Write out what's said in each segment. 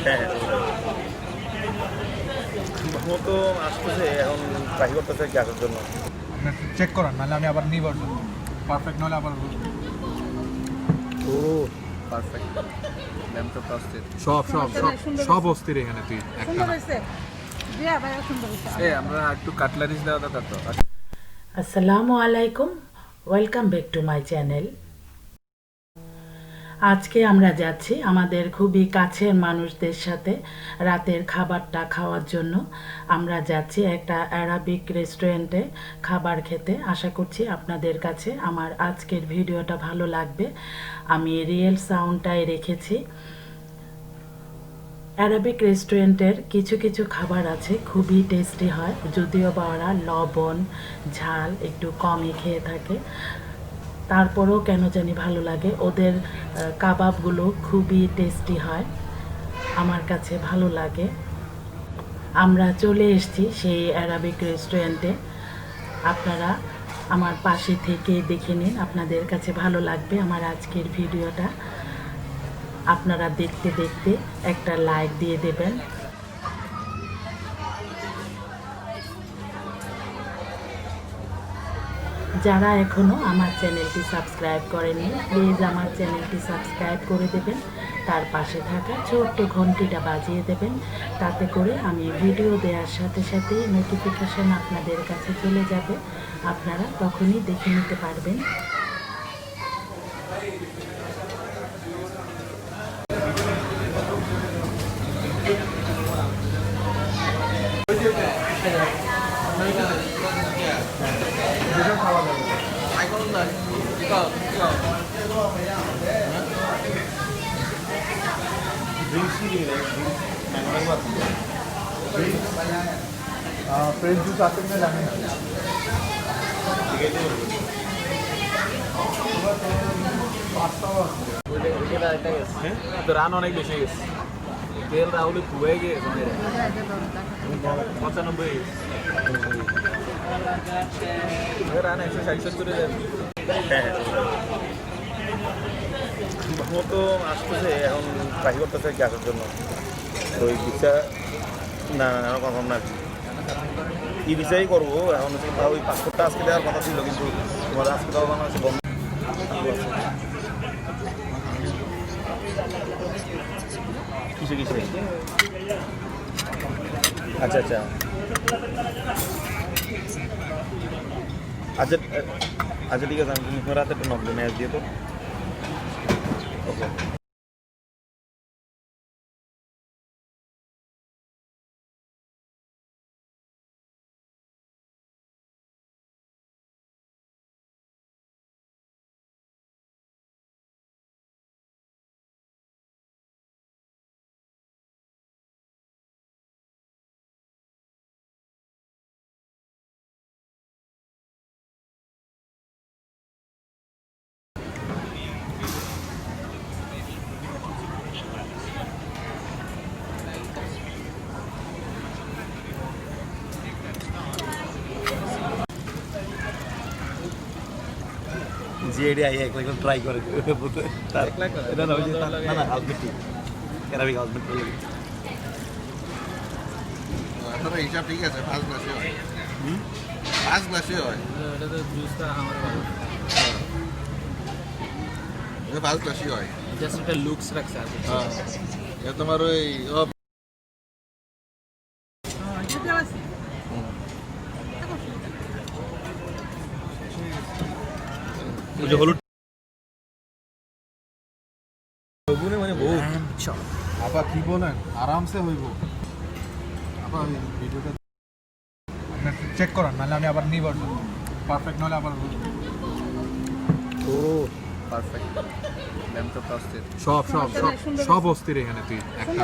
হ্যাঁ হ্যাঁ তো আসতেছে এখন ট্রাই করতেছে কি আসার জন্য। চেক করান, নাহলে আমি আবার নিব। পারফেক্ট নাহলে আবার ও পারফেক্ট ল্যাপটপটা অস্থির। সব সব সব সব অস্থির এখানে। তুই একটা আমরা একটু কাটলারিজ দেওয়া দরকার তো। আসসালামু আলাইকুম, welcome back to my channel. আজকে আমরা যাচ্ছি আমাদের খুবই কাছের মানুষদের সাথে রাতের খাবারটা খাওয়ার জন্য। আমরা যাচ্ছি একটা অ্যারাবিক রেস্টুরেন্টে খাবার খেতে। আশা করছি আপনাদের কাছে আমার আজকের ভিডিওটা ভালো লাগবে। আমি রিয়েল সাউন্ডটাই রেখেছি। অ্যারাবিক রেস্টুরেন্টের কিছু কিছু খাবার আছে খুবই টেস্টি হয়, যদিও বা ওরা লবণ ঝাল একটু কমই খেয়ে থাকে, তারপরেও কেন জানি ভালো লাগে। ওদের কাবাবগুলো খুবই টেস্টি হয়, আমার কাছে ভালো লাগে। আমরা চলে এসেছি সেই অ্যারাবিক রেস্টুরেন্টে। আপনারা আমার পাশে থেকে দেখে নিন, আপনাদের কাছে ভালো লাগবে আমার আজকের ভিডিওটা। আপনারা দেখতে দেখতে একটা লাইক দিয়ে দেবেন। যারা এখনও আমার চ্যানেলটি সাবস্ক্রাইব করেনি, প্লিজ আমার চ্যানেলটি সাবস্ক্রাইব করে দেবেন। তার পাশে থাকা ছোট্ট ঘন্টিটা বাজিয়ে দেবেন, তাতে করে আমি ভিডিও দেওয়ার সাথে সাথেই নোটিফিকেশান আপনাদের কাছে চলে যাবে, আপনারা তখনই দেখে নিতে পারবেন। ফ্রেঞ্চ জুস আছে কিনা জানি না। রান অনেক বেশি গেছে, তেল রাহুল খুবই গিয়েছে 95 রান 160-70 যাবে। হ্যাঁ তো আসতেছে এখন ট্রাই করতেছে কি আসার জন্য। তো ওই ভিসা না কনফার্ম না, ই ভিসাই করবো এখন। ওই পাসপোর্টটা আজকে দেওয়ার কথা ছিল, কিন্তু তোমার আজকে দেওয়া বাংলাদেশে বন্ধ। কিসে কিসে? আচ্ছা আচ্ছা আচ্ছা আচ্ছা ঠিক আছে, আমি তুমি রাতে একটা নক ম্যাচ দিয়ে তো। ওকে জিএডি আই এক লাখ ট্রাই করে না না না হাউসমেট ক্যারাবিক হাউসমেট আপনারা হিসাব ঠিক আছে, ফার্স্ট ক্লাসে হয়। ফার্স্ট ক্লাসে হয়, এটা তো জুসটা আমার ভালো, এটা ফার্স্ট ক্লাসে হয়। জাস্ট একটা লুকস রাখছে আর কিছু। হ্যাঁ, এটা তোমার ওই হলুদ মানে বহু আপা কি বলেন, আরামসে হইব। আপা ওই ভিডিওটা চেক করান, নাহলে আমি আবার নিব। পারফেক্ট নাহলে আবার ও পারফেক্ট ল্যাপটপটা অস্থির। সব সব সব সব অস্থির এখানে। তুই একটা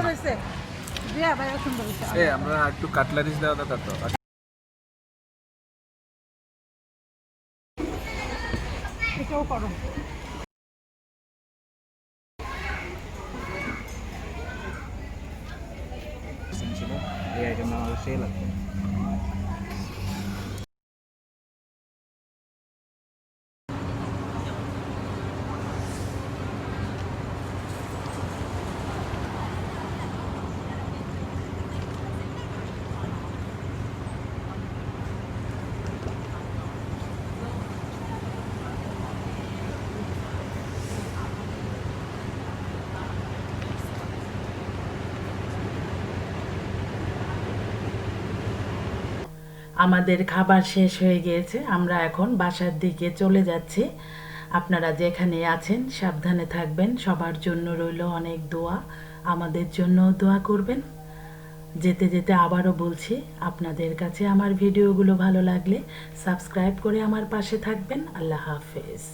আমরা একটু কাটলারিজ দেওয়া দরকার তো। এটাও করো। এই আইটেমটা আমাদের সেই লাগবে। আমাদের খাবার শেষ হয়ে গিয়েছে, আমরা এখন বাসার দিকে চলে যাচ্ছি। আপনারা যেখানে আছেন সাবধানে থাকবেন, সবার জন্য রইল অনেক দোয়া, আমাদের জন্য দোয়া করবেন। যেতে যেতে আবারও বলছি, আপনাদের কাছে আমার ভিডিওগুলো ভালো লাগলে সাবস্ক্রাইব করে আমার পাশে থাকবেন। আল্লাহ হাফেজ।